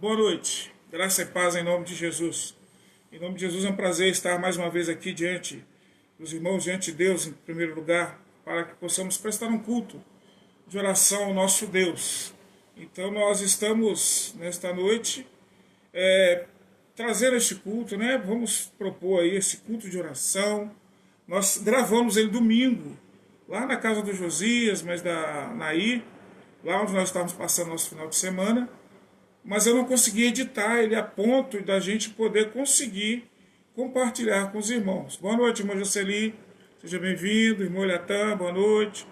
Boa noite, graça e paz em nome de Jesus. Em nome de Jesus é um prazer estar mais uma vez aqui diante dos irmãos, diante de Deus em primeiro lugar, para que possamos prestar um culto de oração ao nosso Deus. Então nós estamos nesta noite trazendo este culto, né? Vamos propor aí esse culto de oração. Nós gravamos ele domingo, lá na casa do Josias, mas da Naí, lá onde nós estávamos passando nosso final de semana. Mas eu não consegui editar ele a ponto da gente poder conseguir compartilhar com os irmãos. Boa noite, irmão Jocely, seja bem-vindo, irmão Eliatã, boa noite.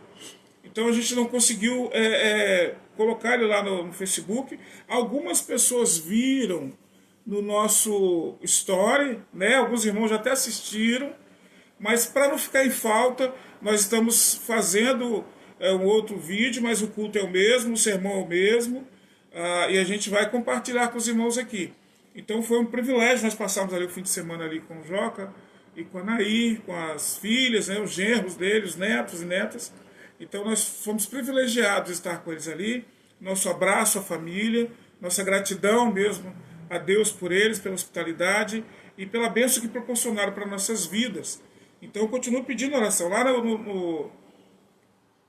Então a gente não conseguiu colocar ele lá no Facebook. Algumas pessoas viram no nosso story, né? Alguns irmãos já até assistiram, mas para não ficar em falta, nós estamos fazendo um outro vídeo, mas o culto é o mesmo, o sermão é o mesmo. E a gente vai compartilhar com os irmãos aqui. Então foi um privilégio, nós passamos ali o fim de semana ali com o Joca e com a Naí, com as filhas, né, os genros dele, os netos e netas. Então nós fomos privilegiados de estar com eles ali. Nosso abraço à família, nossa gratidão mesmo a Deus por eles, pela hospitalidade e pela bênção que proporcionaram para nossas vidas. Então eu continuo pedindo oração. Lá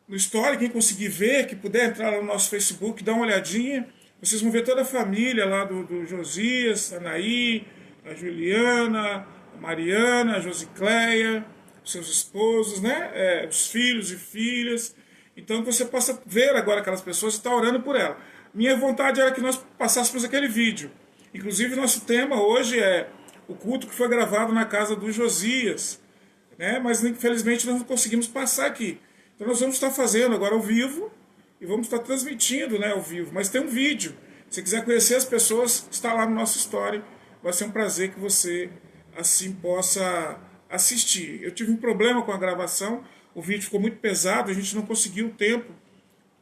no story, quem conseguir ver, que puder entrar lá no nosso Facebook, dá uma olhadinha, vocês vão ver toda a família lá do Josias, a Naí, a Juliana, a Mariana, a Josicléia, seus esposos, né? Os filhos e filhas. Então que você possa ver agora aquelas pessoas e estar orando por ela. Minha vontade era que nós passássemos aquele vídeo. Inclusive nosso tema hoje é o culto que foi gravado na casa do Josias, né? Mas infelizmente nós não conseguimos passar aqui. Então nós vamos estar fazendo agora ao vivo e vamos estar transmitindo, né, ao vivo. Mas tem um vídeo. Se quiser conhecer as pessoas, está lá no nosso story. Vai ser um prazer que você assim possa assistir. Eu tive um problema com a gravação. O vídeo ficou muito pesado. A gente não conseguiu tempo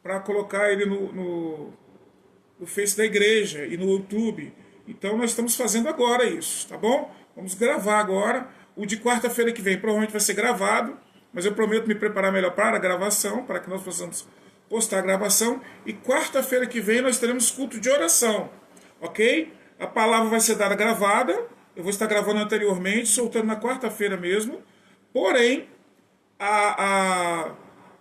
para colocar ele no Face da igreja e no YouTube. Então nós estamos fazendo agora isso, tá bom? Vamos gravar agora. O de quarta-feira que vem provavelmente vai ser gravado. Mas eu prometo me preparar melhor para a gravação, para que nós possamos postar a gravação. E quarta-feira que vem nós teremos culto de oração, ok? A palavra vai ser dada gravada, eu vou estar gravando anteriormente, soltando na quarta-feira mesmo. Porém,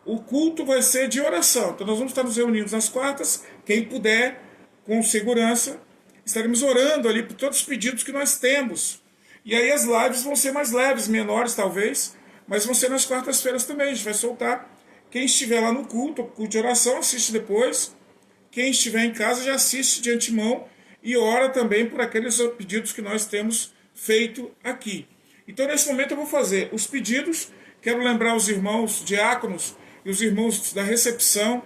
o culto vai ser de oração. Então nós vamos estar nos reunindo nas quartas, quem puder, com segurança, estaremos orando ali por todos os pedidos que nós temos. E aí as lives vão ser mais leves, menores talvez, mas vão ser nas quartas-feiras também. A gente vai soltar. Quem estiver lá no culto de oração, assiste depois. Quem estiver em casa já assiste de antemão e ora também por aqueles pedidos que nós temos feito aqui. Então nesse momento eu vou fazer os pedidos. Quero lembrar os irmãos diáconos e os irmãos da recepção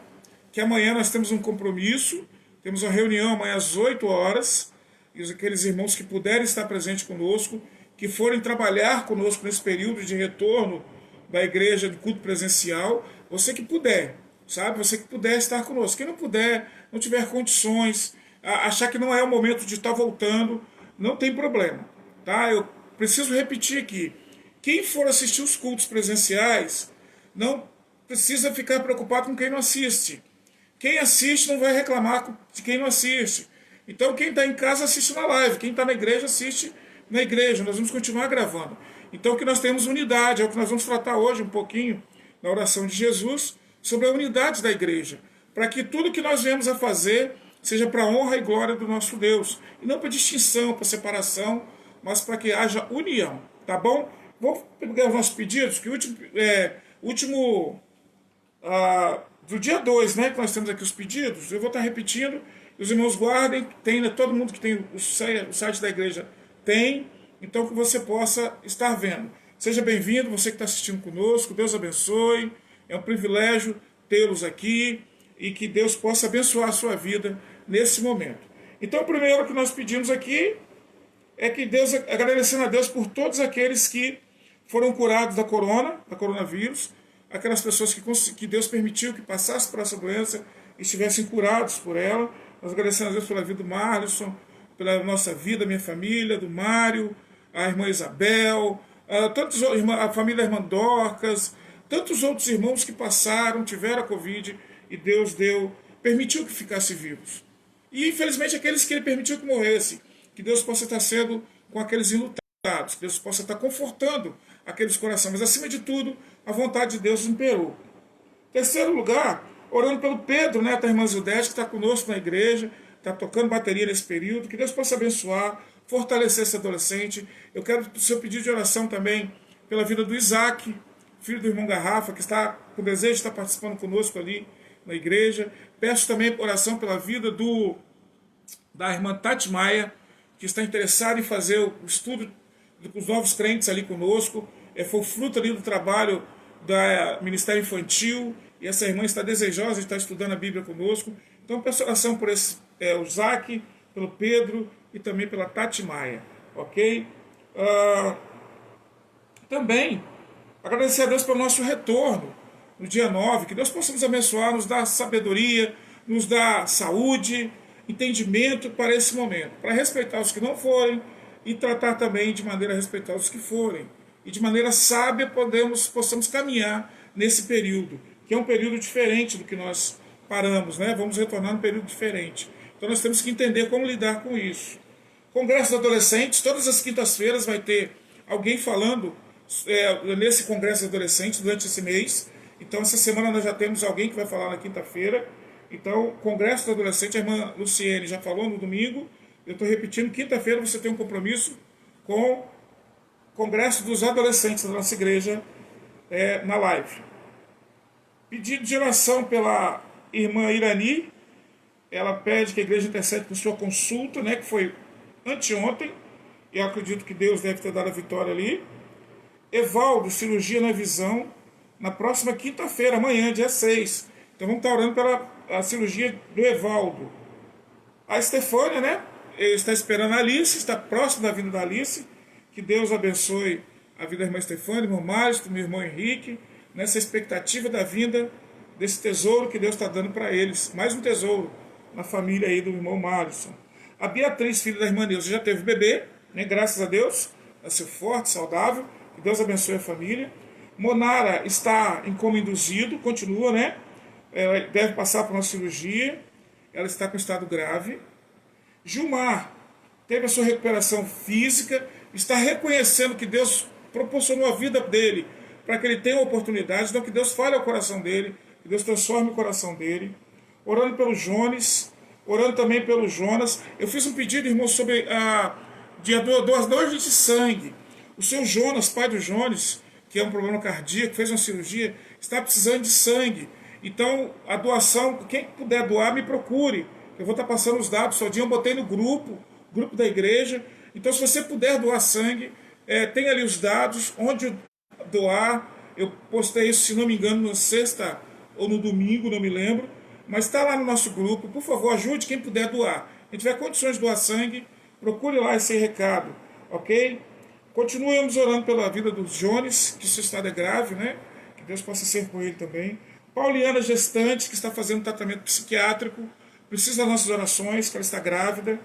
que amanhã nós temos um compromisso. Temos uma reunião amanhã às 8 horas. E aqueles irmãos que puderem estar presentes conosco, que forem trabalhar conosco nesse período de retorno da igreja de culto presencial, você que puder, sabe? Você que puder estar conosco. Quem não puder, não tiver condições, achar que não é o momento de estar voltando, não tem problema, tá? Eu preciso repetir aqui, quem for assistir os cultos presenciais, não precisa ficar preocupado com quem não assiste. Quem assiste não vai reclamar de quem não assiste. Então quem está em casa assiste na live, quem está na igreja assiste na igreja. Nós vamos continuar gravando. Então que nós temos unidade, é o que nós vamos tratar hoje um pouquinho na oração de Jesus, sobre a unidade da igreja, para que tudo que nós viemos a fazer seja para a honra e glória do nosso Deus, e não para distinção, para separação, mas para que haja união, tá bom? Vamos pegar os nossos pedidos, que o último do dia 2, né, que nós temos aqui os pedidos, eu vou estar repetindo, os irmãos guardem, tem, todo mundo que tem o site da igreja tem, então que você possa estar vendo. Seja bem-vindo, você que está assistindo conosco, Deus abençoe, é um privilégio tê-los aqui e que Deus possa abençoar a sua vida nesse momento. Então o primeiro que nós pedimos aqui é que Deus, agradecendo a Deus por todos aqueles que foram curados da coronavírus, aquelas pessoas que Deus permitiu que passassem por essa doença e estivessem curados por ela. Nós agradecemos a Deus pela vida do Marlison, pela nossa vida, minha família, do Mário, a irmã Isabel, a família da irmã Dorcas, tantos outros irmãos que passaram, tiveram a Covid e Deus permitiu que ficassem vivos. E infelizmente aqueles que ele permitiu que morressem, que Deus possa estar sendo com aqueles enlutados, que Deus possa estar confortando aqueles corações, mas acima de tudo, a vontade de Deus imperou. Terceiro lugar, orando pelo Pedro, né, a irmã Zildete, que está conosco na igreja, está tocando bateria nesse período, que Deus possa abençoar, fortalecer esse adolescente. Eu quero o seu pedido de oração também pela vida do Isaac, filho do irmão Garrafa, que está com desejo de estar participando conosco ali na igreja. Peço também oração pela vida da irmã Tati Maia, que está interessada em fazer o estudo dos novos crentes ali conosco. Foi o fruto ali do trabalho do Ministério Infantil, e essa irmã está desejosa de estar estudando a Bíblia conosco. Então peço oração por o Isaac, pelo Pedro e também pela Tati Maia, ok? Também agradecer a Deus pelo nosso retorno no dia 9, que Deus possa nos abençoar, nos dar sabedoria, nos dar saúde, entendimento para esse momento, para respeitar os que não forem e tratar também de maneira a respeitar os que forem. E de maneira sábia possamos caminhar nesse período, que é um período diferente do que nós paramos, né? Vamos retornar num período diferente. Então nós temos que entender como lidar com isso. Congresso dos Adolescentes, todas as quintas-feiras vai ter alguém falando nesse Congresso dos Adolescentes durante esse mês. Então essa semana nós já temos alguém que vai falar na quinta-feira. Então, Congresso dos Adolescentes, a irmã Luciene já falou no domingo. Eu estou repetindo, quinta-feira você tem um compromisso com o Congresso dos Adolescentes da nossa igreja na live. Pedido de oração pela irmã Irani. Ela pede que a igreja intercede por sua consulta, né, que foi anteontem. Eu acredito que Deus deve ter dado a vitória ali. Evaldo, cirurgia na visão, na próxima quinta-feira, amanhã, dia 6. Então vamos estar orando pela cirurgia do Evaldo. A Estefânia, né, está esperando a Alice, está próximo da vinda da Alice. Que Deus abençoe a vida da irmã Estefânia, do irmão Mário, do meu irmão Henrique, nessa expectativa da vinda desse tesouro que Deus está dando para eles. Mais um tesouro na família aí do irmão Márcio. A Beatriz, filha da irmã Neuza, já teve bebê, né, graças a Deus, nasceu forte, saudável, que Deus abençoe a família. Monara está em coma induzido, continua, né? Ela deve passar por uma cirurgia, ela está com estado grave. Gilmar teve a sua recuperação física, está reconhecendo que Deus proporcionou a vida dele para que ele tenha oportunidades, então que Deus fale ao coração dele, que Deus transforme o coração dele. Orando pelo Jones, orando também pelo Jonas. Eu fiz um pedido, irmão, sobre doadores de sangue. O seu Jonas, pai do Jones, que é um problema cardíaco, fez uma cirurgia, está precisando de sangue. Então, a doação, quem puder doar, me procure. Eu vou estar passando os dados, só dia eu botei no grupo da igreja. Então, se você puder doar sangue, tem ali os dados, onde doar. Eu postei isso, se não me engano, na sexta ou no domingo, não me lembro. Mas está lá no nosso grupo. Por favor, ajude quem puder doar. Quem tiver condições de doar sangue, procure lá esse recado, ok? Continuamos orando pela vida dos Jones, que seu estado é grave, né? Que Deus possa ser com ele também. Pauliana, gestante, que está fazendo tratamento psiquiátrico, precisa das nossas orações, que ela está grávida.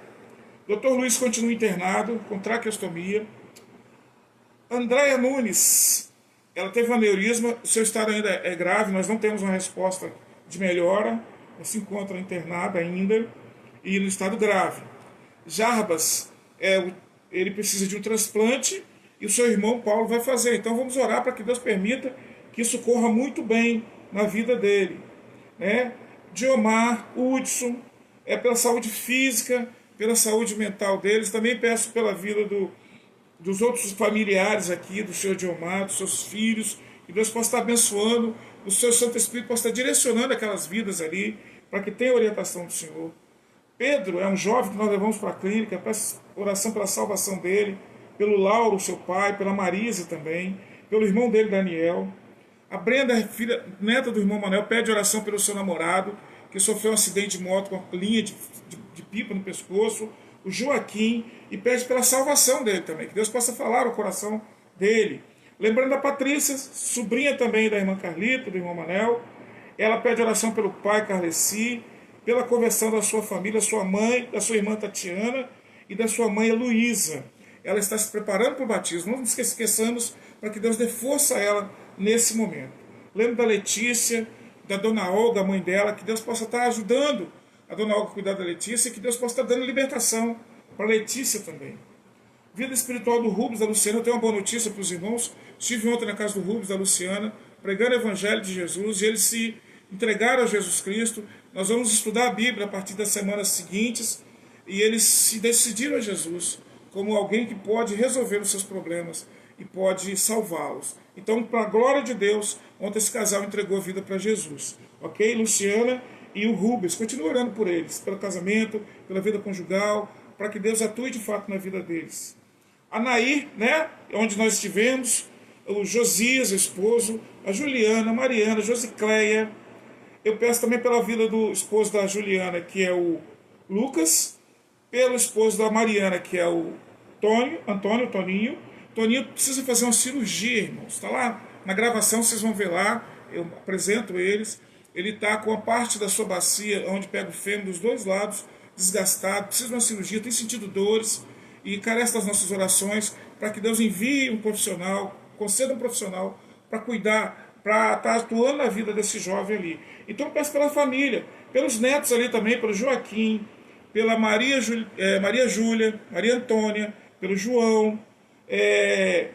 Dr. Luiz continua internado, com traqueostomia. Andréia Nunes, ela teve um aneurisma, o seu estado ainda é grave, nós não temos uma resposta de melhora, ela se encontra internada ainda e no estado grave. Jarbas, ele precisa de um transplante e o seu irmão Paulo vai fazer. Então vamos orar para que Deus permita que isso corra muito bem na vida dele, né? Diomar, Hudson, pela saúde física, pela saúde mental deles. Também peço pela vida dos outros familiares aqui, do senhor Diomar, dos seus filhos, que Deus possa estar abençoando, o seu Santo Espírito possa estar direcionando aquelas vidas ali, para que tenha a orientação do Senhor. Pedro é um jovem que nós levamos para a clínica, peço oração pela salvação dele, pelo Lauro, seu pai, pela Marisa também, pelo irmão dele, Daniel. A Brenda, filha, neta do irmão Manuel, pede oração pelo seu namorado, que sofreu um acidente de moto com uma linha de pipa no pescoço. O Joaquim, e pede pela salvação dele também, que Deus possa falar ao coração dele. Lembrando da Patrícia, sobrinha também da irmã Carlita, do irmão Manel, ela pede oração pelo pai Carleci, pela conversão da sua família, sua mãe, da sua irmã Tatiana e da sua mãe Luísa. Ela está se preparando para o batismo, não nos esqueçamos, para que Deus dê força a ela nesse momento. Lembro da Letícia, da dona Olga, a mãe dela, que Deus possa estar ajudando a dona Olga cuidar da Letícia, e que Deus possa estar dando libertação para a Letícia também. Vida espiritual do Rubens, da Luciana. Eu tenho uma boa notícia para os irmãos. Estive ontem na casa do Rubens, da Luciana, pregando o Evangelho de Jesus, e eles se entregaram a Jesus Cristo. Nós vamos estudar a Bíblia a partir das semanas seguintes, e eles se decidiram a Jesus como alguém que pode resolver os seus problemas e pode salvá-los. Então, para a glória de Deus, ontem esse casal entregou a vida para Jesus. Ok? Luciana e o Rubens. Continua orando por eles, pelo casamento, pela vida conjugal, para que Deus atue de fato na vida deles. A Nair, né, onde nós estivemos, o Josias, o esposo, a Juliana, a Mariana, a Josicléia. Eu peço também pela vida do esposo da Juliana, que é o Lucas, pelo esposo da Mariana, que é o Toninho. Toninho precisa fazer uma cirurgia, irmãos. Está lá na gravação, vocês vão ver lá, eu apresento eles. Ele está com a parte da sua bacia, onde pega o fêmur dos dois lados, desgastado, precisa de uma cirurgia, tem sentido dores, e carece das nossas orações para que Deus envie um profissional, conceda um profissional para cuidar, para estar atuando na vida desse jovem ali. Então eu peço pela família, pelos netos ali também, pelo Joaquim, pela Maria Júlia, Maria Antônia, pelo João,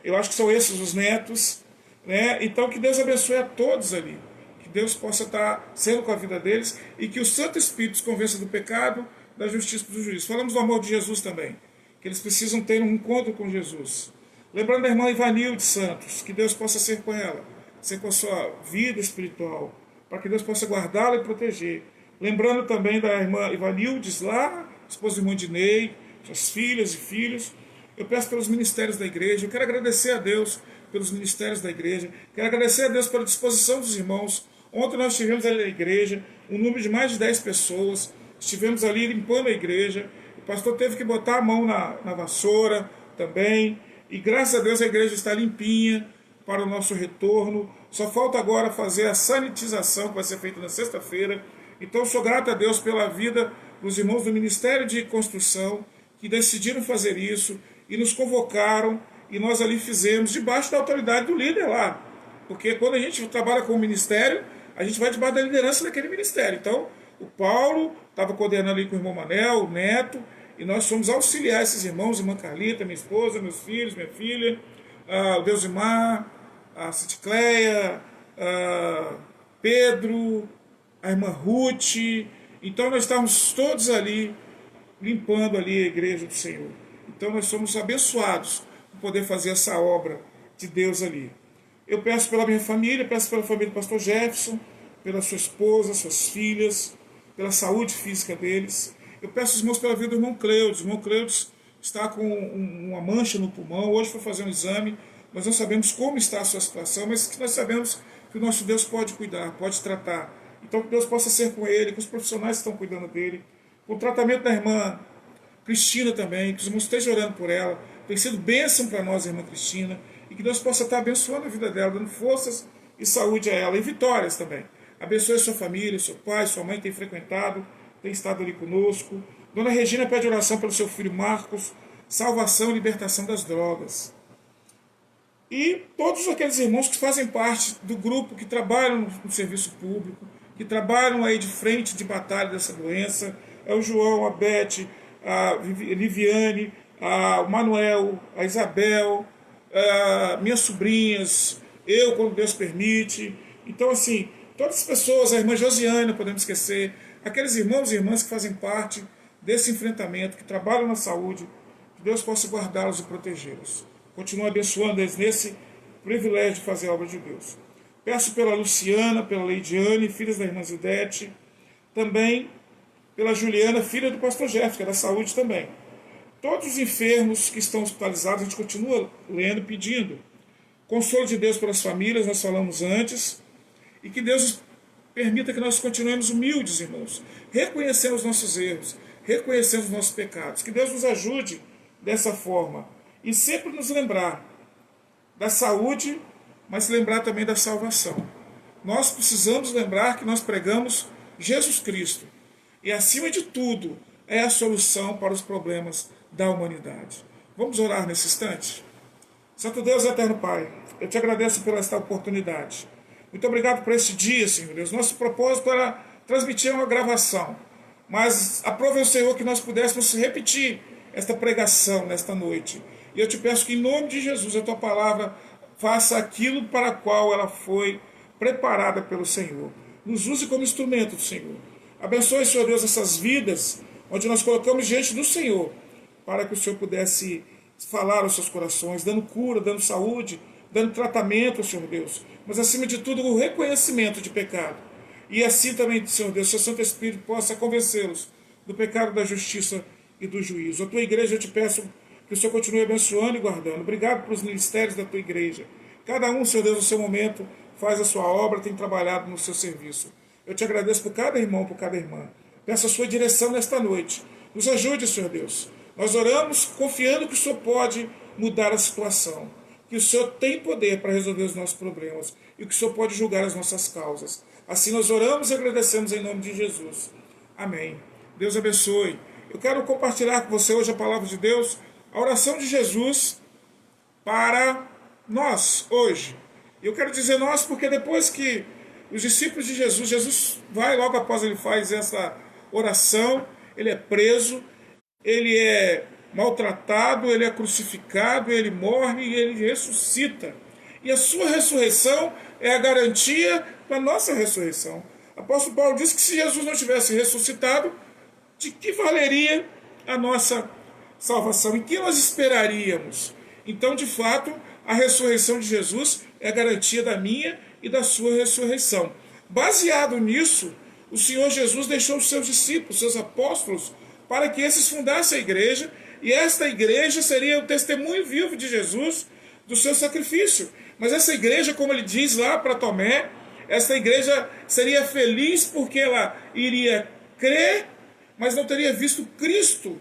eu acho que são esses os netos, né? Então que Deus abençoe a todos ali, que Deus possa estar sendo com a vida deles e que o Santo Espírito os convença do pecado, da justiça e do juízo. Falamos do amor de Jesus também, que eles precisam ter um encontro com Jesus. Lembrando da irmã Ivanilde Santos, que Deus possa ser com ela, ser com a sua vida espiritual, para que Deus possa guardá-la e proteger. Lembrando também da irmã Ivanildes lá, esposa do irmão Dinei, suas filhas e filhos. Eu peço pelos ministérios da igreja, eu quero agradecer a Deus pelos ministérios da igreja, quero agradecer a Deus pela disposição dos irmãos. Ontem nós tivemos ali na igreja um número de mais de 10 pessoas, estivemos ali limpando a igreja, o pastor teve que botar a mão na vassoura também, e graças a Deus a igreja está limpinha para o nosso retorno. Só falta agora fazer a sanitização, que vai ser feita na sexta-feira. Então eu sou grato a Deus pela vida dos irmãos do Ministério de Construção, que decidiram fazer isso e nos convocaram, e nós ali fizemos debaixo da autoridade do líder lá. Porque quando a gente trabalha com o ministério, a gente vai debaixo da liderança daquele ministério. Então, o Paulo estava coordenando ali com o irmão Manel, o Neto, e nós fomos auxiliar esses irmãos, irmã Carlita, minha esposa, meus filhos, minha filha, o Deusimar, a Citicleia, Pedro, a irmã Ruth. Então nós estávamos todos ali, limpando ali a igreja do Senhor. Então nós somos abençoados por poder fazer essa obra de Deus ali. Eu peço pela minha família, peço pela família do pastor Jefferson, pela sua esposa, suas filhas, pela saúde física deles. Eu peço aos irmãos pela vida do irmão Cleudes. O irmão Cleudes está com uma mancha no pulmão, hoje foi fazer um exame. Nós não sabemos como está a sua situação, mas que nós sabemos que o nosso Deus pode cuidar, pode tratar. Então que Deus possa ser com ele, que os profissionais que estão cuidando dele. Com o tratamento da irmã Cristina também, que os irmãos estejam orando por ela. Tem sido bênção para nós a irmã Cristina. E que Deus possa estar abençoando a vida dela, dando forças e saúde a ela. E vitórias também. Abençoe a sua família, seu pai, sua mãe tem frequentado, tem estado ali conosco. Dona Regina pede oração pelo seu filho Marcos, salvação e libertação das drogas. E todos aqueles irmãos que fazem parte do grupo, que trabalham no serviço público, que trabalham aí de frente de batalha dessa doença, é o João, a Beth, a Liviane, o Manuel, a Isabel, minhas sobrinhas, eu, quando Deus permite. Então, assim, todas as pessoas, a irmã Josiane, não podemos esquecer, aqueles irmãos e irmãs que fazem parte desse enfrentamento, que trabalham na saúde, que Deus possa guardá-los e protegê-los. Continua abençoando eles nesse privilégio de fazer a obra de Deus. Peço pela Luciana, pela Leidiane, filhas da irmã Zildete, também pela Juliana, filha do pastor Jefferson, que é da saúde também. Todos os enfermos que estão hospitalizados, a gente continua lendo, pedindo. Consolo de Deus pelas famílias, nós falamos antes, e que Deus permita que nós continuemos humildes, irmãos, reconhecendo os nossos erros, reconhecendo os nossos pecados. Que Deus nos ajude dessa forma. E sempre nos lembrar da saúde, mas lembrar também da salvação. Nós precisamos lembrar que nós pregamos Jesus Cristo. E acima de tudo, é a solução para os problemas da humanidade. Vamos orar nesse instante? Santo Deus e eterno Pai, eu te agradeço pela esta oportunidade. Muito obrigado por este dia, Senhor Deus. Nosso propósito era transmitir uma gravação. Mas aprove o Senhor que nós pudéssemos repetir esta pregação nesta noite. E eu te peço que, em nome de Jesus, a tua palavra faça aquilo para o qual ela foi preparada pelo Senhor. Nos use como instrumento do Senhor. Abençoe, Senhor Deus, essas vidas onde nós colocamos diante do Senhor, para que o Senhor pudesse falar aos seus corações, dando cura, dando saúde, dando tratamento, Senhor Deus. Mas, acima de tudo, o reconhecimento de pecado. E assim também, Senhor Deus, seu Santo Espírito possa convencê-los do pecado, da justiça e do juízo. A tua igreja, eu te peço que o Senhor continue abençoando e guardando. Obrigado pelos ministérios da tua igreja. Cada um, Senhor Deus, no seu momento, faz a sua obra, tem trabalhado no seu serviço. Eu te agradeço por cada irmão, por cada irmã. Peço a sua direção nesta noite. Nos ajude, Senhor Deus. Nós oramos confiando que o Senhor pode mudar a situação. Que o Senhor tem poder para resolver os nossos problemas. E que o Senhor pode julgar as nossas causas. Assim nós oramos e agradecemos em nome de Jesus. Amém. Deus abençoe. Eu quero compartilhar com você hoje a palavra de Deus, a oração de Jesus para nós hoje. Eu quero dizer nós porque depois que os discípulos de Jesus, Jesus vai logo após ele faz essa oração, ele é preso, ele é maltratado, ele é crucificado, ele morre e ele ressuscita. E a sua ressurreição é a garantia da nossa ressurreição. O apóstolo Paulo diz que se Jesus não tivesse ressuscitado, de que valeria a nossa salvação? Em que nós esperaríamos? Então, de fato, a ressurreição de Jesus é a garantia da minha e da sua ressurreição. Baseado nisso, o Senhor Jesus deixou os seus discípulos, seus apóstolos, para que esses fundassem a igreja, e esta igreja seria o testemunho vivo de Jesus, do seu sacrifício. Mas essa igreja, como ele diz lá para Tomé, essa igreja seria feliz porque ela iria crer, mas não teria visto Cristo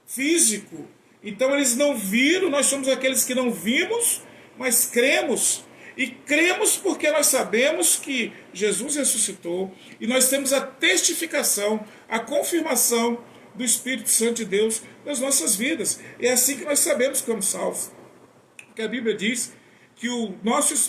físico. Então eles não viram, nós somos aqueles que não vimos, mas cremos. E cremos porque nós sabemos que Jesus ressuscitou e nós temos a testificação, a confirmação do Espírito Santo de Deus nas nossas vidas. É assim que nós sabemos que somos salvos. Porque a Bíblia diz que o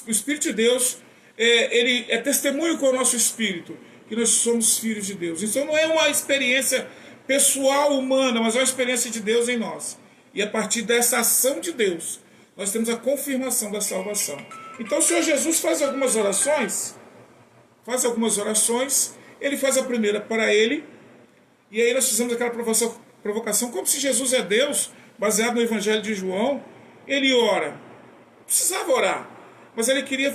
Espírito de Deus, ele é testemunho com o nosso Espírito, que nós somos filhos de Deus. Então não é uma experiência pessoal, humana, mas é uma experiência de Deus em nós. E a partir dessa ação de Deus, nós temos a confirmação da salvação. Então o Senhor Jesus faz algumas orações, ele faz a primeira para ele, e aí nós fizemos aquela provocação, como se Jesus é Deus, baseado no Evangelho de João, ele ora. Precisava orar, mas ele queria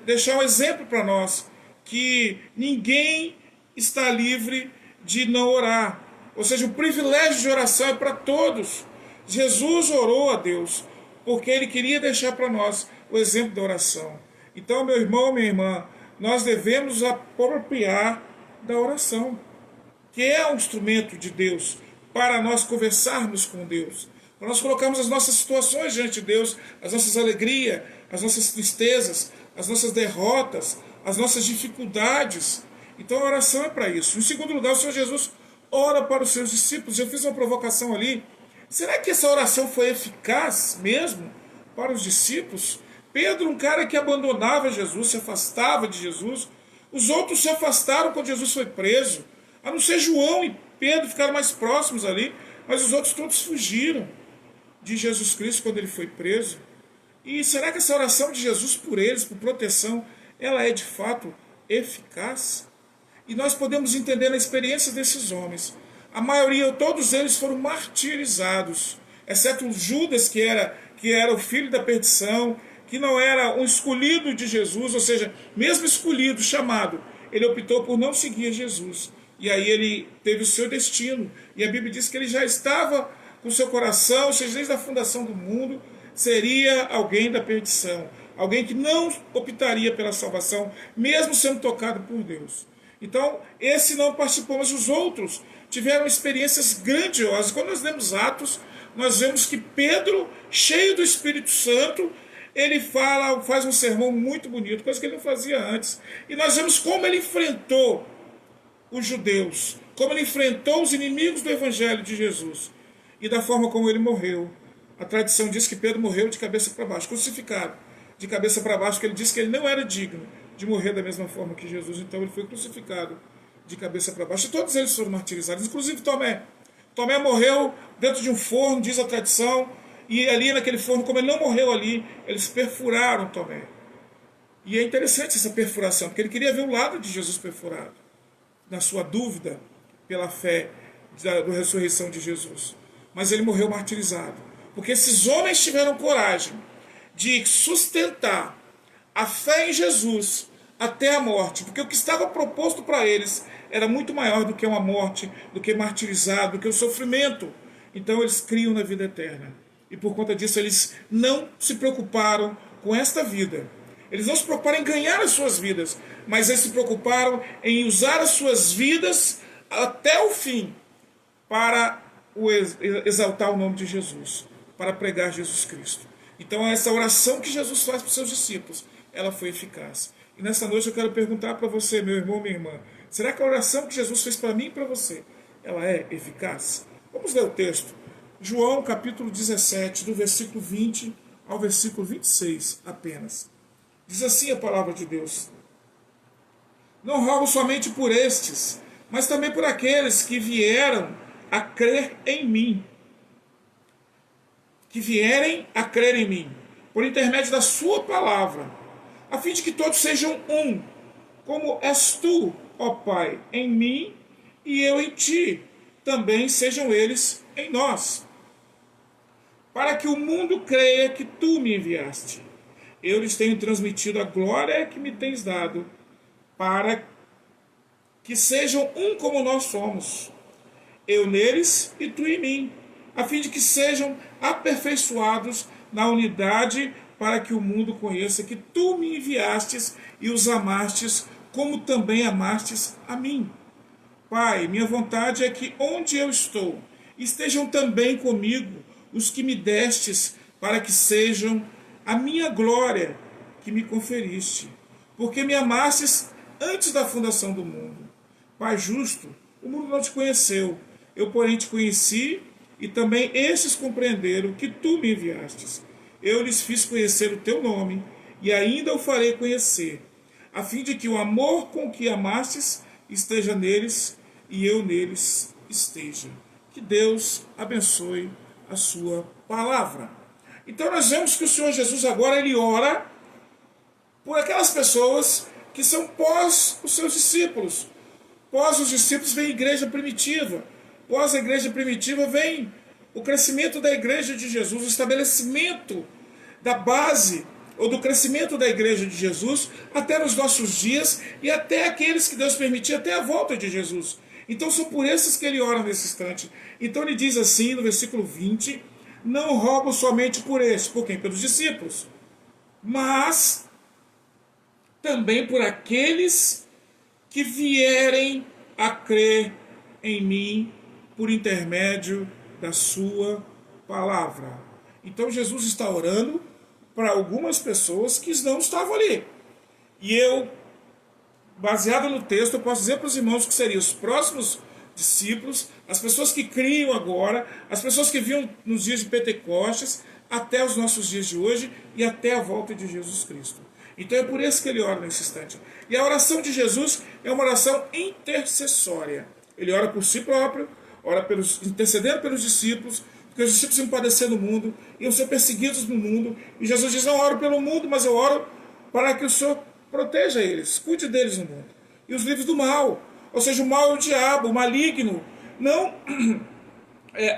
deixar um exemplo para nós, que ninguém está livre de não orar. Ou seja, o privilégio de oração é para todos. Jesus orou a Deus, porque ele queria deixar para nós o exemplo da oração. Então, meu irmão, minha irmã, nós devemos apropriar da oração, que é um instrumento de Deus para nós conversarmos com Deus, para nós colocarmos as nossas situações diante de Deus, as nossas alegrias, as nossas tristezas, as nossas derrotas, as nossas dificuldades. Então a oração é para isso. Em segundo lugar, o Senhor Jesus ora para os seus discípulos. Eu fiz uma provocação ali. Será que essa oração foi eficaz mesmo para os discípulos? Pedro, um cara que abandonava Jesus, se afastava de Jesus. Os outros se afastaram quando Jesus foi preso. A não ser João e Pedro ficaram mais próximos ali, mas os outros todos fugiram de Jesus Cristo quando ele foi preso. E será que essa oração de Jesus por eles, por proteção, ela é de fato eficaz? E nós podemos entender na experiência desses homens. A maioria, todos eles foram martirizados, exceto Judas, que era o filho da perdição, que não era um escolhido de Jesus, ou seja, mesmo escolhido, chamado, ele optou por não seguir Jesus. E aí ele teve o seu destino. E a Bíblia diz que ele já estava com o seu coração, ou seja, desde a fundação do mundo, seria alguém da perdição. Alguém que não optaria pela salvação, mesmo sendo tocado por Deus. Então, esse não participou, mas os outros tiveram experiências grandiosas. Quando nós lemos Atos, nós vemos que Pedro, cheio do Espírito Santo, ele faz um sermão muito bonito, coisa que ele não fazia antes. E nós vemos como ele enfrentou os judeus, como ele enfrentou os inimigos do Evangelho de Jesus, e da forma como ele morreu. A tradição diz que Pedro morreu de cabeça para baixo, crucificado, de cabeça para baixo, porque ele disse que ele não era digno de morrer da mesma forma que Jesus, então ele foi crucificado de cabeça para baixo. E todos eles foram martirizados, inclusive Tomé. Tomé morreu dentro de um forno, diz a tradição, e ali naquele forno, como ele não morreu ali, eles perfuraram Tomé. E é interessante essa perfuração, porque ele queria ver o lado de Jesus perfurado, na sua dúvida pela fé da ressurreição de Jesus. Mas ele morreu martirizado, porque esses homens tiveram coragem de sustentar a fé em Jesus até a morte, porque o que estava proposto para eles era muito maior do que uma morte, do que martirizado, do que o sofrimento. Então eles criam na vida eterna. E por conta disso eles não se preocuparam com esta vida. Eles não se preocuparam em ganhar as suas vidas, mas eles se preocuparam em usar as suas vidas até o fim para exaltar o nome de Jesus, para pregar Jesus Cristo. Então essa oração que Jesus faz para os seus discípulos, ela foi eficaz. E nessa noite eu quero perguntar para você, meu irmão, minha irmã, será que a oração que Jesus fez para mim e para você, ela é eficaz? Vamos ler o texto. João capítulo 17, do versículo 20 ao versículo 26 apenas. Diz assim a palavra de Deus: não rogo somente por estes, mas também por aqueles que vieram a crer em mim. Que vierem a crer em mim, por intermédio da sua palavra, a fim de que todos sejam um, como és tu, ó Pai, em mim e eu em ti, também sejam eles em nós. Para que o mundo creia que tu me enviaste. Eu lhes tenho transmitido a glória que me tens dado, para que sejam um como nós somos, eu neles e tu em mim, a fim de que sejam aperfeiçoados na unidade, para que o mundo conheça que tu me enviastes e os amastes, como também amastes a mim. Pai, minha vontade é que onde eu estou, estejam também comigo os que me destes, para que sejam a minha glória que me conferiste, porque me amastes antes da fundação do mundo. Pai justo, o mundo não te conheceu, eu porém te conheci, e também estes compreenderam que tu me enviastes. Eu lhes fiz conhecer o teu nome, e ainda o farei conhecer, a fim de que o amor com que amastes esteja neles, e eu neles esteja. Que Deus abençoe a sua palavra. Então nós vemos que o Senhor Jesus agora ele ora por aquelas pessoas que são pós os seus discípulos. Pós os discípulos vem a igreja primitiva. Pós a igreja primitiva vem o crescimento da igreja de Jesus, o estabelecimento da base ou do crescimento da igreja de Jesus até nos nossos dias e até aqueles que Deus permitir, até a volta de Jesus. Então são por esses que ele ora nesse instante. Então ele diz assim no versículo 20, não rogo somente por estes, por quem? Pelos discípulos, mas também por aqueles que vierem a crer em mim por intermédio da sua palavra. Então Jesus está orando para algumas pessoas que não estavam ali. E eu, baseado no texto, eu posso dizer para os irmãos que seriam os próximos discípulos, as pessoas que criam agora, as pessoas que viam nos dias de Pentecostes, até os nossos dias de hoje e até a volta de Jesus Cristo. Então é por isso que ele ora nesse instante. E a oração de Jesus é uma oração intercessória. Ele ora por si próprio, ora intercedendo pelos discípulos, porque os discípulos iam padecer no mundo, iam ser perseguidos no mundo. E Jesus diz, não oro pelo mundo, mas eu oro para que o Senhor proteja eles, cuide deles no mundo. E os livre do mal. Ou seja, o mal é o diabo, o maligno. Não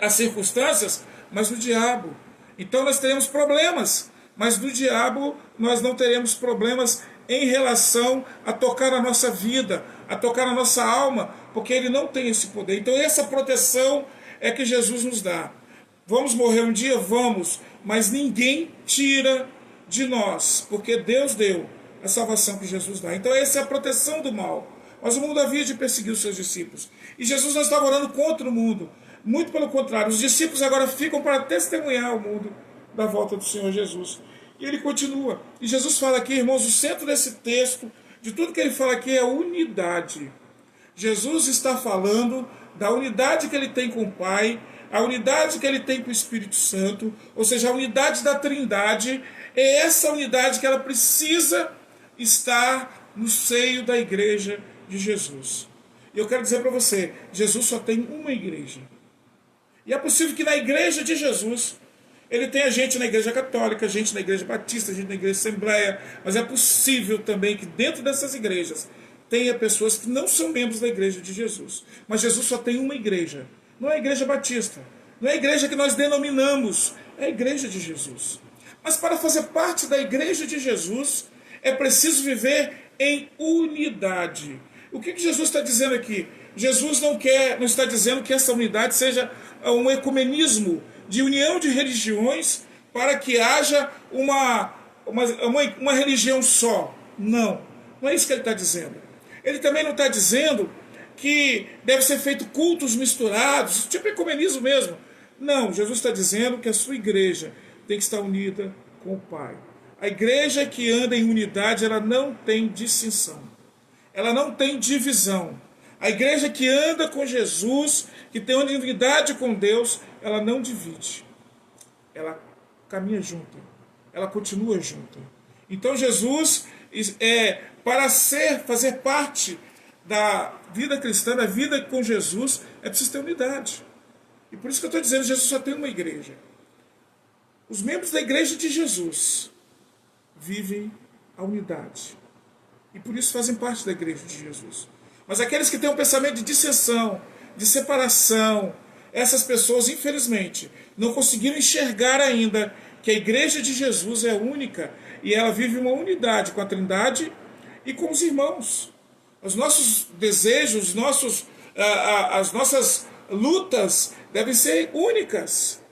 as circunstâncias, mas o diabo. Então nós teremos problemas, mas do diabo nós não teremos problemas em relação a tocar a nossa vida, a tocar a nossa alma, porque ele não tem esse poder. Então essa proteção é que Jesus nos dá. Vamos morrer um dia? Vamos, mas ninguém tira de nós, porque Deus deu a salvação que Jesus dá. Então essa é a proteção do mal. Mas o mundo havia de perseguir os seus discípulos. E Jesus não estava orando contra o mundo. Muito pelo contrário, os discípulos agora ficam para testemunhar ao mundo da volta do Senhor Jesus. E ele continua. E Jesus fala aqui, irmãos, o centro desse texto, de tudo que ele fala aqui é unidade. Jesus está falando da unidade que ele tem com o Pai, a unidade que ele tem com o Espírito Santo, ou seja, a unidade da Trindade, é essa unidade que ela precisa estar no seio da igreja de Jesus. E eu quero dizer para você, Jesus só tem uma igreja. E é possível que na igreja de Jesus, ele tenha gente na igreja católica, gente na igreja batista, gente na igreja assembleia, mas é possível também que dentro dessas igrejas tenha pessoas que não são membros da igreja de Jesus. Mas Jesus só tem uma igreja. Não é a igreja batista, não é a igreja que nós denominamos, é a igreja de Jesus. Mas para fazer parte da igreja de Jesus, é preciso viver em unidade. O que Jesus está dizendo aqui? Jesus não está dizendo que essa unidade seja um ecumenismo de união de religiões para que haja uma religião só. Não é isso que ele está dizendo. Ele também não está dizendo que deve ser feito cultos misturados, tipo ecumenismo mesmo. Não, Jesus está dizendo que a sua igreja tem que estar unida com o Pai. A igreja que anda em unidade, ela não tem distinção. Ela não tem divisão. A igreja que anda com Jesus, que tem unidade com Deus, ela não divide. Ela caminha junto. Ela continua junto. Então Jesus, para fazer parte da vida cristã, da vida com Jesus, é preciso ter unidade. E por isso que eu estou dizendo, Jesus só tem uma igreja. Os membros da igreja de Jesus vivem a unidade. E por isso fazem parte da igreja de Jesus. Mas aqueles que têm um pensamento de dissensão, de separação, essas pessoas, infelizmente, não conseguiram enxergar ainda que a igreja de Jesus é única e ela vive uma unidade com a Trindade e com os irmãos. Os nossos desejos, as nossas lutas devem ser únicas.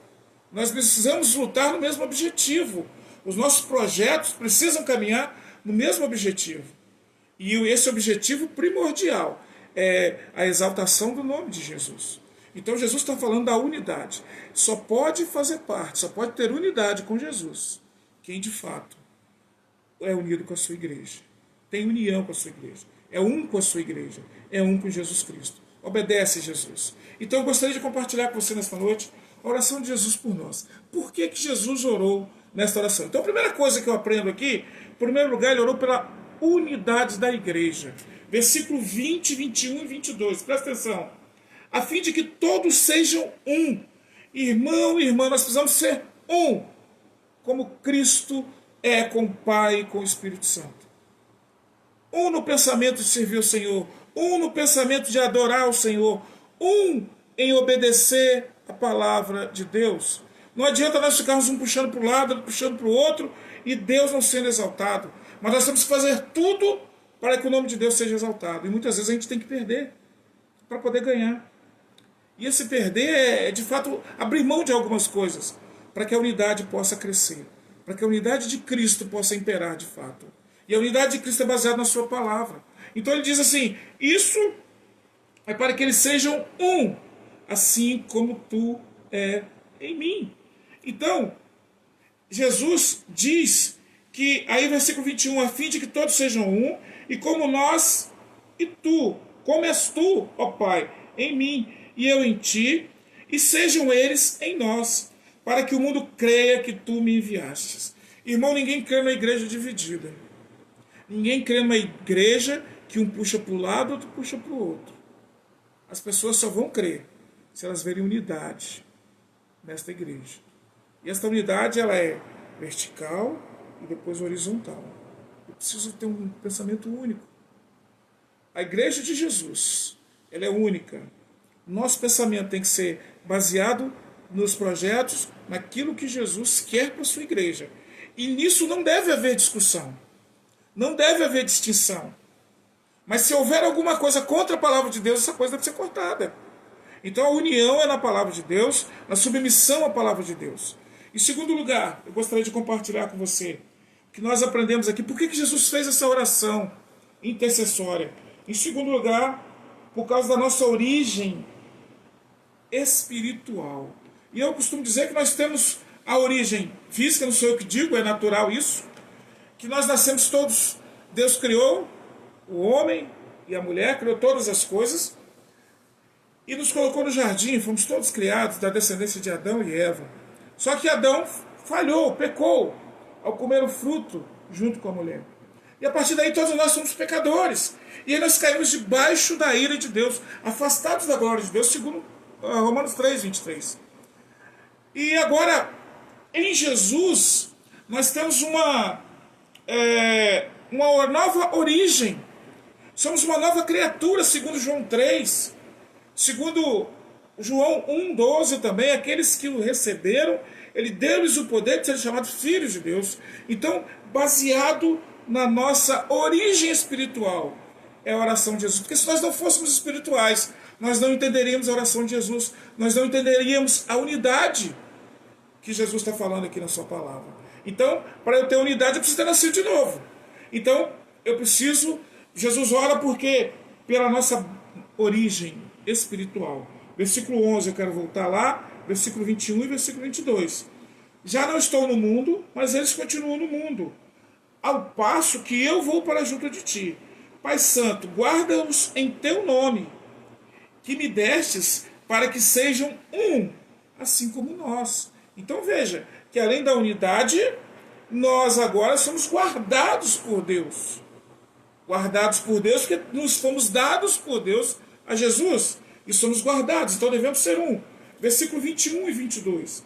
Nós precisamos lutar no mesmo objetivo. Os nossos projetos precisam caminhar no mesmo objetivo. E esse objetivo primordial é a exaltação do nome de Jesus. Então Jesus está falando da unidade. Só pode fazer parte, só pode ter unidade com Jesus quem de fato é unido com a sua igreja. Tem união com a sua igreja. É um com a sua igreja. É um com Jesus Cristo. Obedece a Jesus. Então eu gostaria de compartilhar com você nesta noite a oração de Jesus por nós. Por que Jesus orou nesta oração? Então a primeira coisa que eu aprendo aqui, em primeiro lugar, ele orou pela unidade da igreja. Versículo 20, 21 e 22. Presta atenção. A fim de que todos sejam um. Irmão e irmã, nós precisamos ser um. Como Cristo é com o Pai e com o Espírito Santo. Um no pensamento de servir o Senhor. Um no pensamento de adorar o Senhor. Um em obedecer a palavra de Deus. Não adianta nós ficarmos um puxando para o lado, outro puxando para o outro, e Deus não sendo exaltado. Mas nós temos que fazer tudo para que o nome de Deus seja exaltado. E muitas vezes a gente tem que perder para poder ganhar. E esse perder é, de fato, abrir mão de algumas coisas para que a unidade possa crescer. Para que a unidade de Cristo possa imperar de fato. E a unidade de Cristo é baseada na sua palavra. Então ele diz assim, isso é para que eles sejam um, assim como tu é em mim. Então, Jesus diz que, aí versículo 21, a fim de que todos sejam um, e como nós e tu, como és tu, ó Pai, em mim, e eu em ti, e sejam eles em nós, para que o mundo creia que tu me enviastes. Irmão, ninguém crê numa igreja dividida. Ninguém crê numa igreja que um puxa para o lado, outro puxa para o outro. As pessoas só vão crer se elas verem unidade nesta igreja. E esta unidade, ela é vertical e depois horizontal. Eu preciso ter um pensamento único. A igreja de Jesus, ela é única. Nosso pensamento tem que ser baseado nos projetos, naquilo que Jesus quer para a sua igreja. E nisso não deve haver discussão. Não deve haver distinção. Mas se houver alguma coisa contra a palavra de Deus, essa coisa deve ser cortada. Então a união é na palavra de Deus, na submissão à palavra de Deus. Em segundo lugar, eu gostaria de compartilhar com você que nós aprendemos aqui. Por que Jesus fez essa oração intercessória? Em segundo lugar, por causa da nossa origem espiritual. E eu costumo dizer que nós temos a origem física, não sou eu que digo, é natural isso, que nós nascemos todos, Deus criou o homem e a mulher, criou todas as coisas, e nos colocou no jardim, fomos todos criados da descendência de Adão e Eva. Só que Adão falhou, pecou, ao comer o fruto junto com a mulher. E a partir daí todos nós somos pecadores. E aí nós caímos debaixo da ira de Deus, afastados da glória de Deus, segundo Romanos 3, 23. E agora, em Jesus, nós temos uma nova origem. Somos uma nova criatura, segundo João 3. Segundo João 1,12 também, aqueles que o receberam, ele deu-lhes o poder de serem chamados filhos de Deus. Então, baseado na nossa origem espiritual, é a oração de Jesus. Porque se nós não fôssemos espirituais, nós não entenderíamos a oração de Jesus, nós não entenderíamos a unidade que Jesus está falando aqui na sua palavra. Então, para eu ter unidade, eu preciso ter nascido de novo. Então, Jesus ora porque pela nossa origem espiritual. Versículo 11, eu quero voltar lá, versículo 21 e versículo 22. Já não estou no mundo, mas eles continuam no mundo, ao passo que eu vou para junto de ti. Pai Santo, guarda-os em teu nome, que me destes, para que sejam um, assim como nós. Então veja, que além da unidade, nós agora somos guardados por Deus. Guardados por Deus, porque nos fomos dados por Deus a Jesus, e somos guardados, então devemos ser um. Versículo 21 e 22.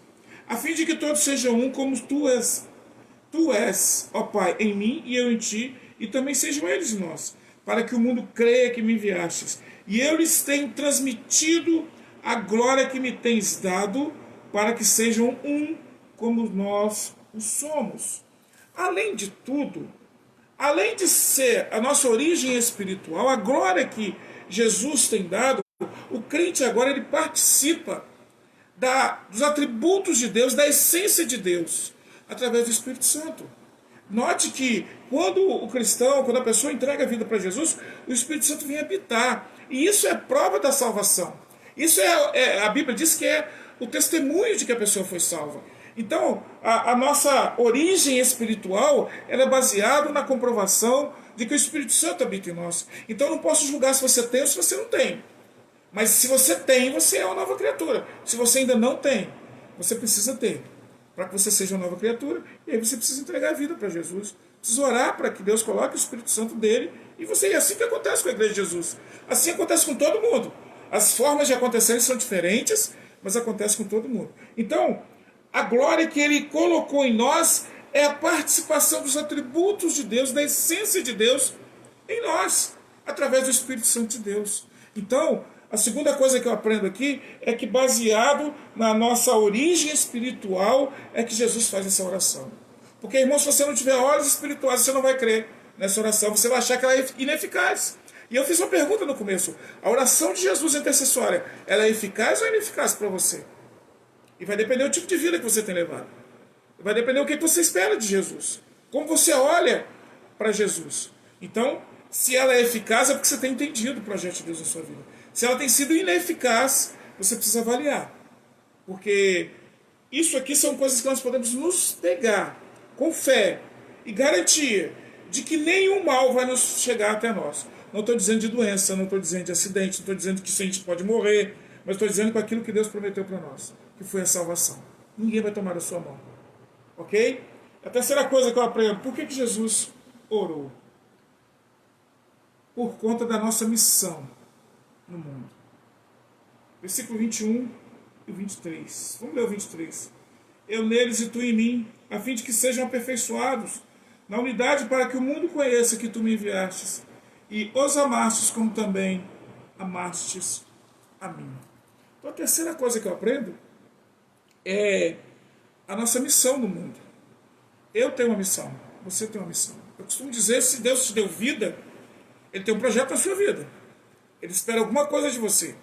A fim de que todos sejam um, como tu és, ó Pai, em mim e eu em ti, e também sejam eles em nós, para que o mundo creia que me enviastes. E eu lhes tenho transmitido a glória que me tens dado, para que sejam um, como nós o somos. Além de tudo, além de ser a nossa origem espiritual, a glória que Jesus tem dado, o crente agora ele participa dos atributos de Deus, da essência de Deus, através do Espírito Santo. Note que quando o cristão, quando a pessoa entrega a vida para Jesus, o Espírito Santo vem habitar. E isso é prova da salvação. Isso a Bíblia diz que é o testemunho de que a pessoa foi salva. Então, a nossa origem espiritual ela é baseada na comprovação de que o Espírito Santo habita em nós. Então, eu não posso julgar se você tem ou se você não tem. Mas se você tem, você é uma nova criatura. Se você ainda não tem, você precisa ter. Para que você seja uma nova criatura, e aí você precisa entregar a vida para Jesus. Precisa orar para que Deus coloque o Espírito Santo dele e você. E assim que acontece com a igreja de Jesus. Assim acontece com todo mundo. As formas de acontecerem são diferentes, mas acontece com todo mundo. Então, a glória que ele colocou em nós é a participação dos atributos de Deus, da essência de Deus em nós, através do Espírito Santo de Deus. Então, a segunda coisa que eu aprendo aqui é que, baseado na nossa origem espiritual, é que Jesus faz essa oração. Porque, irmão, se você não tiver olhos espirituais, você não vai crer nessa oração, você vai achar que ela é ineficaz. E eu fiz uma pergunta no começo: a oração de Jesus intercessória, ela é eficaz ou ineficaz para você? E vai depender do tipo de vida que você tem levado. Vai depender do que você espera de Jesus. Como você olha para Jesus. Então, se ela é eficaz, é porque você tem entendido o projeto de Deus na sua vida. Se ela tem sido ineficaz, você precisa avaliar. Porque isso aqui são coisas que nós podemos nos pegar com fé e garantia de que nenhum mal vai nos chegar até nós. Não estou dizendo de doença, não estou dizendo de acidente, não estou dizendo que a gente pode morrer, mas estou dizendo com aquilo que Deus prometeu para nós, que foi a salvação. Ninguém vai tomar da sua mão. Ok? A terceira coisa que eu aprendo: por que Jesus orou? Por conta da nossa missão no mundo. Versículo 21 e 23. Vamos ler o 23. Eu neles e tu em mim, a fim de que sejam aperfeiçoados na unidade, para que o mundo conheça que tu me enviastes e os amastes como também amastes a mim. Então a terceira coisa que eu aprendo é a nossa missão no mundo. Eu tenho uma missão, você tem uma missão. Eu costumo dizer, se Deus te deu vida, Ele tem um projeto na sua vida. Ele espera alguma coisa de você.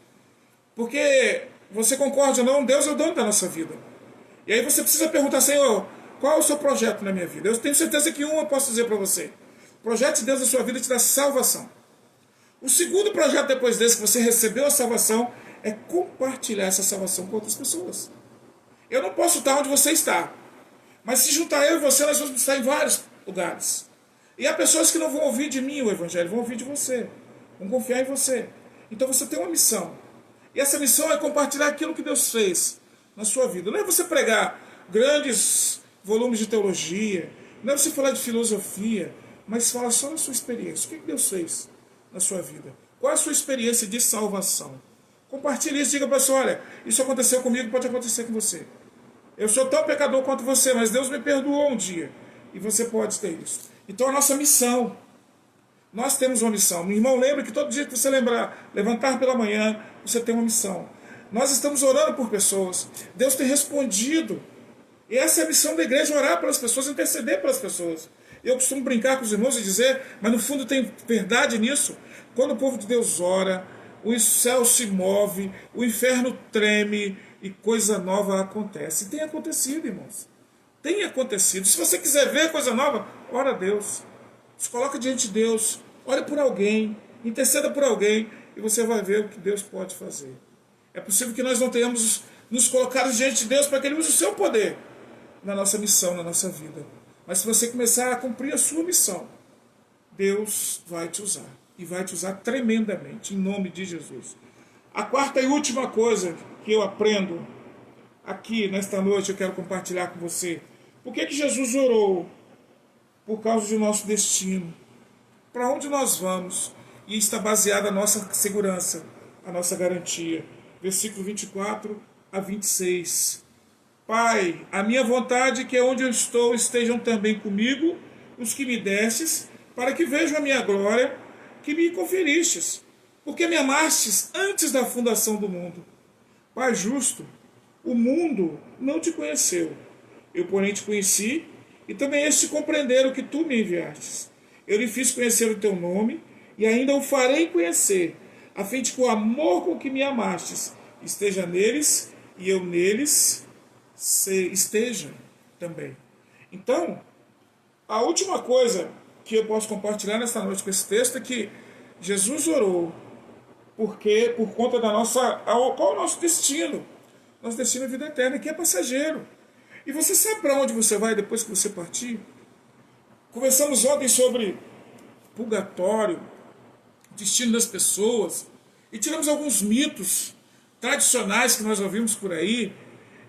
Porque, você concorda ou não, Deus é o dono da nossa vida. E aí você precisa perguntar: Senhor, qual é o seu projeto na minha vida? Eu tenho certeza que eu posso dizer para você. O projeto de Deus na sua vida te dá salvação. O segundo projeto depois desse, que você recebeu a salvação, é compartilhar essa salvação com outras pessoas. Eu não posso estar onde você está. Mas se juntar eu e você, nós vamos estar em vários lugares. E há pessoas que não vão ouvir de mim o Evangelho, vão ouvir de você. Vão confiar em você. Então você tem uma missão. E essa missão é compartilhar aquilo que Deus fez na sua vida. Não é você pregar grandes volumes de teologia. Não é você falar de filosofia. mas fala só na sua experiência. O que Deus fez na sua vida? Qual é a sua experiência de salvação? Compartilhe isso, diga para a pessoa, olha, isso aconteceu comigo, pode acontecer com você. Eu sou tão pecador quanto você, mas Deus me perdoou um dia. E você pode ter isso. Então a nossa missão, nós temos uma missão. Meu irmão, lembra que todo dia que você lembrar, levantar pela manhã, você tem uma missão. Nós estamos orando por pessoas. Deus tem respondido. E essa é a missão da igreja, orar pelas pessoas, interceder pelas pessoas. Eu costumo brincar com os irmãos e dizer, mas no fundo tem verdade nisso. Quando o povo de Deus ora, o céu se move, o inferno treme e coisa nova acontece. E tem acontecido, irmãos. Tem acontecido. Se você quiser ver coisa nova, ora a Deus. Se coloca diante de Deus, ore por alguém, interceda por alguém e você vai ver o que Deus pode fazer. É possível que nós não tenhamos nos colocado diante de Deus para que Ele use o seu poder na nossa missão, na nossa vida. Mas se você começar a cumprir a sua missão, Deus vai te usar. E vai te usar tremendamente, em nome de Jesus. A quarta e última coisa que eu aprendo aqui nesta noite, eu quero compartilhar com você. Por que Jesus orou? Por causa do nosso destino. Para onde nós vamos? E está baseada a nossa segurança, a nossa garantia. Versículo 24 a 26. Pai, a minha vontade é que onde eu estou estejam também comigo os que me destes, para que vejam a minha glória que me conferistes, porque me amastes antes da fundação do mundo. Pai justo, o mundo não te conheceu, eu porém te conheci, e também este compreenderam que tu me enviastes. Eu lhe fiz conhecer o teu nome, e ainda o farei conhecer, a fim de que o amor com que me amastes esteja neles, e eu neles esteja também. Então, a última coisa que eu posso compartilhar nesta noite com esse texto é que Jesus orou porque por conta da nossa... Qual é o nosso destino? Nosso destino é vida eterna, que é passageiro. E você sabe para onde você vai depois que você partir? Conversamos ontem sobre purgatório, destino das pessoas, e tiramos alguns mitos tradicionais que nós ouvimos por aí,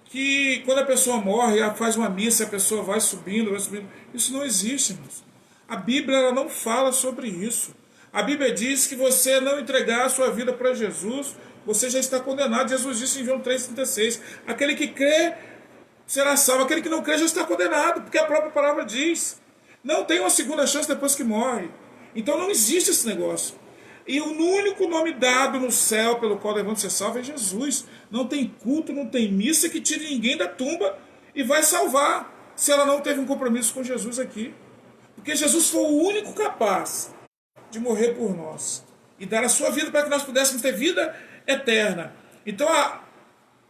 que quando a pessoa morre, ela faz uma missa, a pessoa vai subindo, vai subindo. Isso não existe, irmãos. A Bíblia ela não fala sobre isso. A Bíblia diz que você não entregar a sua vida para Jesus, você já está condenado. Jesus disse em João 3,36, aquele que crê será salvo, aquele que não crê já está condenado, porque a própria palavra diz. Não tem uma segunda chance depois que morre. Então não existe esse negócio. E o único nome dado no céu pelo qual devemos ser salvos é Jesus. Não tem culto, não tem missa que tire ninguém da tumba e vai salvar, se ela não teve um compromisso com Jesus aqui. Porque Jesus foi o único capaz de morrer por nós e dar a sua vida para que nós pudéssemos ter vida eterna. Então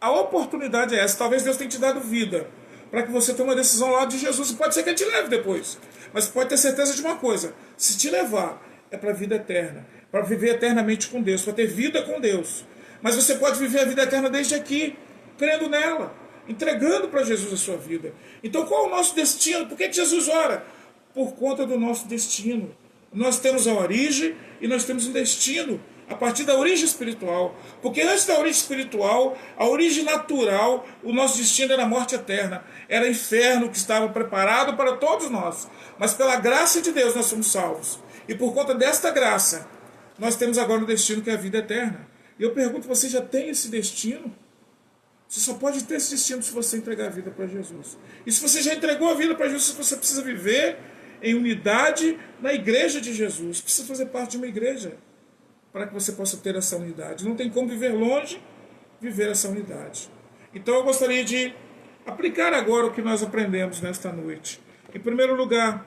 a oportunidade é essa. Talvez Deus tenha te dado vida para que você tome uma decisão lá de Jesus. E pode ser que Ele te leve depois. Mas pode ter certeza de uma coisa. Se te levar, é para a vida eterna. Para viver eternamente com Deus. Para ter vida com Deus. Mas você pode viver a vida eterna desde aqui. Crendo nela. Entregando para Jesus a sua vida. Então qual é o nosso destino? Por que Jesus ora? Por conta do nosso destino. Nós temos a origem e nós temos um destino. A partir da origem espiritual. Porque antes da origem espiritual, a origem natural, o nosso destino era a morte eterna. Era o inferno que estava preparado para todos nós. Mas pela graça de Deus nós somos salvos. E por conta desta graça, nós temos agora um destino que é a vida eterna. E eu pergunto, você já tem esse destino? Você só pode ter esse destino se você entregar a vida para Jesus. E se você já entregou a vida para Jesus, você precisa viver em unidade na igreja de Jesus. Precisa fazer parte de uma igreja para que você possa ter essa unidade. Não tem como viver longe, viver essa unidade. Então eu gostaria de aplicar agora o que nós aprendemos nesta noite. Em primeiro lugar,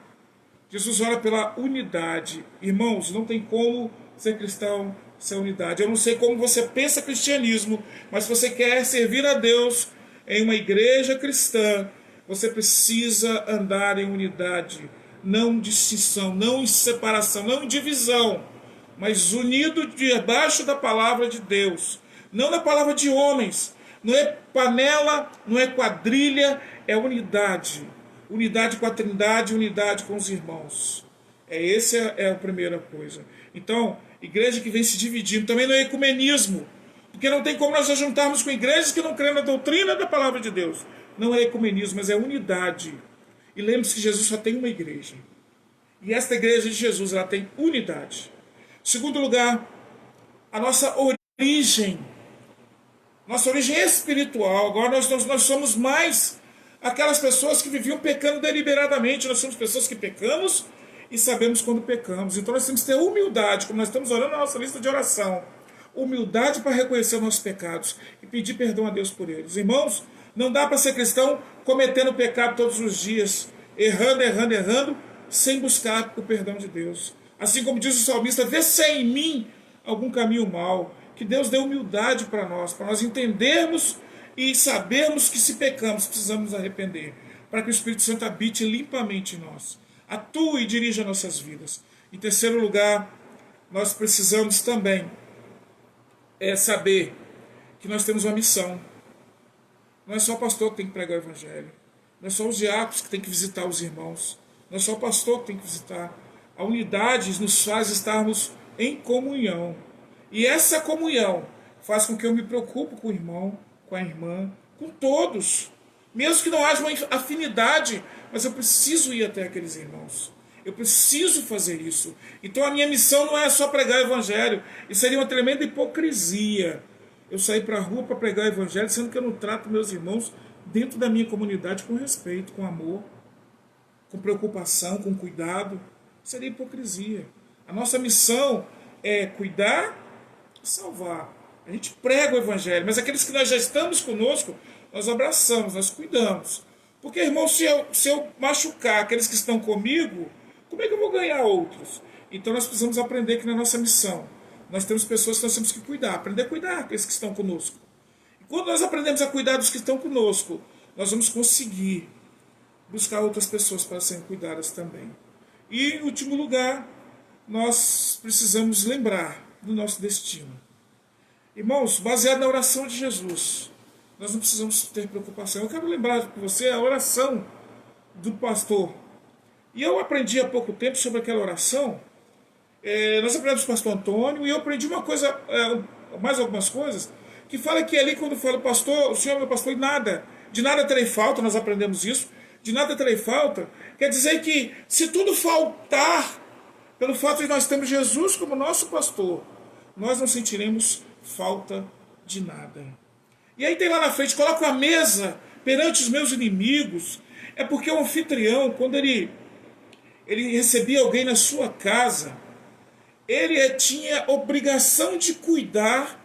Jesus ora pela unidade. Irmãos, não tem como ser cristão sem unidade. Eu não sei como você pensa cristianismo, mas se você quer servir a Deus em uma igreja cristã, você precisa andar em unidade. Não distinção, não em separação, não em divisão, mas unido debaixo da palavra de Deus. Não da palavra de homens. Não é panela, não é quadrilha, é unidade. Unidade com a Trindade, unidade com os irmãos. Essa é a primeira coisa. Então, igreja que vem se dividindo, também não é ecumenismo. Porque não tem como nós nos juntarmos com igrejas que não creem na doutrina da palavra de Deus. Não é ecumenismo, mas é unidade. E lembre-se que Jesus só tem uma igreja. E esta igreja de Jesus, ela tem unidade. Segundo lugar, a nossa origem. Nossa origem espiritual. Agora nós somos mais aquelas pessoas que viviam pecando deliberadamente. Nós somos pessoas que pecamos e sabemos quando pecamos. Então nós temos que ter humildade, como nós estamos orando na nossa lista de oração. Humildade para reconhecer os nossos pecados e pedir perdão a Deus por eles. Irmãos, não dá para ser cristão cometendo pecado todos os dias, errando, sem buscar o perdão de Deus. Assim como diz o salmista, vê se é em mim algum caminho mau. Que Deus dê humildade para nós entendermos e sabermos que se pecamos, precisamos nos arrepender, para que o Espírito Santo habite limpamente em nós, atue e dirija nossas vidas. Em terceiro lugar, nós precisamos também saber que nós temos uma missão. Não é só o pastor que tem que pregar o Evangelho, não é só os diáconos que tem que visitar os irmãos, não é só o pastor que tem que visitar. A unidade nos faz estarmos em comunhão. E essa comunhão faz com que eu me preocupe com o irmão, com a irmã, com todos. Mesmo que não haja uma afinidade, mas eu preciso ir até aqueles irmãos. Eu preciso fazer isso. Então a minha missão não é só pregar o Evangelho. Isso seria uma tremenda hipocrisia. Eu sair para a rua para pregar o Evangelho, sendo que eu não trato meus irmãos dentro da minha comunidade com respeito, com amor, com preocupação, com cuidado. Seria hipocrisia. A nossa missão é cuidar e salvar. A gente prega o Evangelho, mas aqueles que nós já estamos conosco, nós abraçamos, nós cuidamos. Porque, irmão, se eu machucar aqueles que estão comigo, como é que eu vou ganhar outros? Então nós precisamos aprender que na nossa missão, nós temos pessoas que nós temos que cuidar, aprender a cuidar daqueles que estão conosco. E quando nós aprendemos a cuidar dos que estão conosco, nós vamos conseguir buscar outras pessoas para serem cuidadas também. E, em último lugar, nós precisamos lembrar do nosso destino. Irmãos, baseado na oração de Jesus, nós não precisamos ter preocupação. Eu quero lembrar para você a oração do pastor. E eu aprendi há pouco tempo sobre aquela oração. Nós aprendemos com o pastor Antônio, e eu aprendi uma coisa, mais algumas coisas, que fala que ali quando fala pastor, o Senhor é meu pastor, e de nada terei falta, nós aprendemos isso, de nada terei falta, quer dizer que se tudo faltar, pelo fato de nós termos Jesus como nosso pastor, nós não sentiremos falta de nada. E aí tem lá na frente, coloco a mesa perante os meus inimigos. É porque o anfitrião, quando ele recebia alguém na sua casa, ele tinha obrigação de cuidar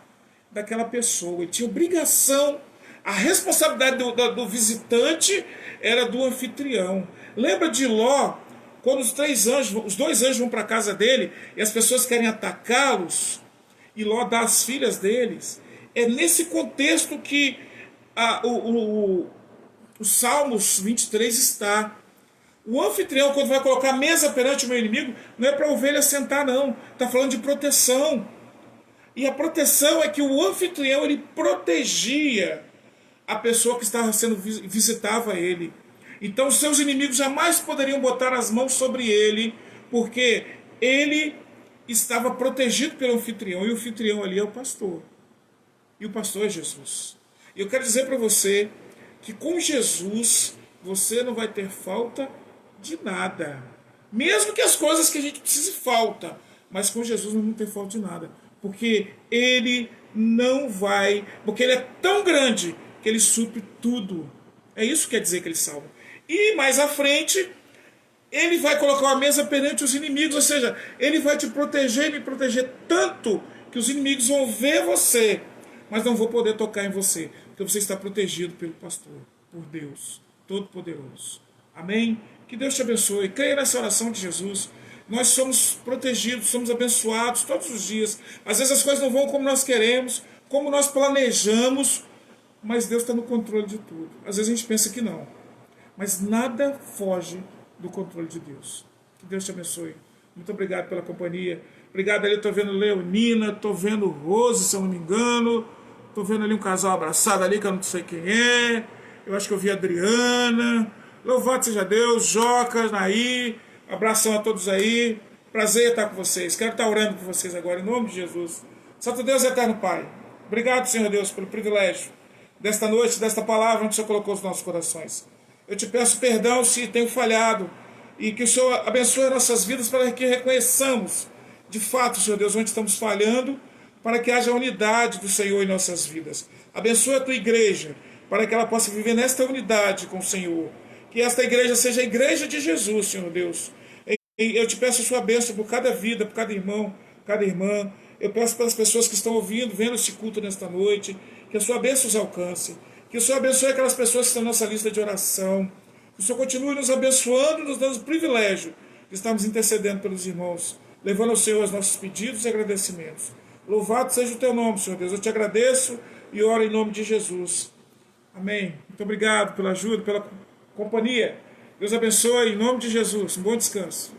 daquela pessoa. Ele tinha obrigação, a responsabilidade do visitante era do anfitrião. Lembra de Ló, quando os dois anjos vão para a casa dele e as pessoas querem atacá-los, e Ló dá as filhas deles. É nesse contexto que o Salmos 23 está. O anfitrião, quando vai colocar a mesa perante o meu inimigo, não é para a ovelha sentar, não. Está falando de proteção. E a proteção é que o anfitrião ele protegia a pessoa que estava sendo visitava ele. Então os seus inimigos jamais poderiam botar as mãos sobre ele, porque ele estava protegido pelo anfitrião, e o anfitrião ali é o pastor. E o pastor é Jesus. E eu quero dizer para você que com Jesus você não vai ter falta de nada. Mesmo que as coisas que a gente precise falta, mas com Jesus não tem falta de nada. Porque ele não vai, porque ele é tão grande que ele supre tudo. É isso que quer dizer que ele salva. E mais à frente, ele vai colocar uma mesa perante os inimigos, ou seja, ele vai te proteger e me proteger tanto que os inimigos vão ver você, mas não vão poder tocar em você, porque você está protegido pelo pastor, por Deus Todo-Poderoso. Amém? Que Deus te abençoe. Creia nessa oração de Jesus. Nós somos protegidos, somos abençoados todos os dias. Às vezes as coisas não vão como nós queremos, como nós planejamos, mas Deus está no controle de tudo. Às vezes a gente pensa que não, mas nada foge do controle de Deus. Que Deus te abençoe. Muito obrigado pela companhia. Obrigado ali, estou vendo Leonina, estou vendo Rose, se eu não me engano. Estou vendo ali um casal abraçado ali, que eu não sei quem é. Eu acho que eu vi a Adriana. Louvado seja Deus, Joca, Naí. Abração a todos aí. Prazer estar com vocês. Quero estar orando por vocês agora, em nome de Jesus. Santo Deus e eterno Pai. Obrigado, Senhor Deus, pelo privilégio desta noite, desta palavra onde o Senhor colocou os nossos corações. Eu te peço perdão se tenho falhado e que o Senhor abençoe nossas vidas para que reconheçamos, de fato, Senhor Deus, onde estamos falhando, para que haja unidade do Senhor em nossas vidas. Abençoa a tua igreja, para que ela possa viver nesta unidade com o Senhor. Que esta igreja seja a igreja de Jesus, Senhor Deus. E eu te peço a sua bênção por cada vida, por cada irmão, cada irmã. Eu peço pelas pessoas que estão ouvindo, vendo esse culto nesta noite, que a sua bênção os alcance. Que o Senhor abençoe aquelas pessoas que estão na nossa lista de oração. Que o Senhor continue nos abençoando, nos dando o privilégio de estarmos intercedendo pelos irmãos, levando ao Senhor os nossos pedidos e agradecimentos. Louvado seja o teu nome, Senhor Deus. Eu te agradeço e oro em nome de Jesus. Amém. Muito obrigado pela ajuda, pela companhia. Deus abençoe em nome de Jesus. Um bom descanso.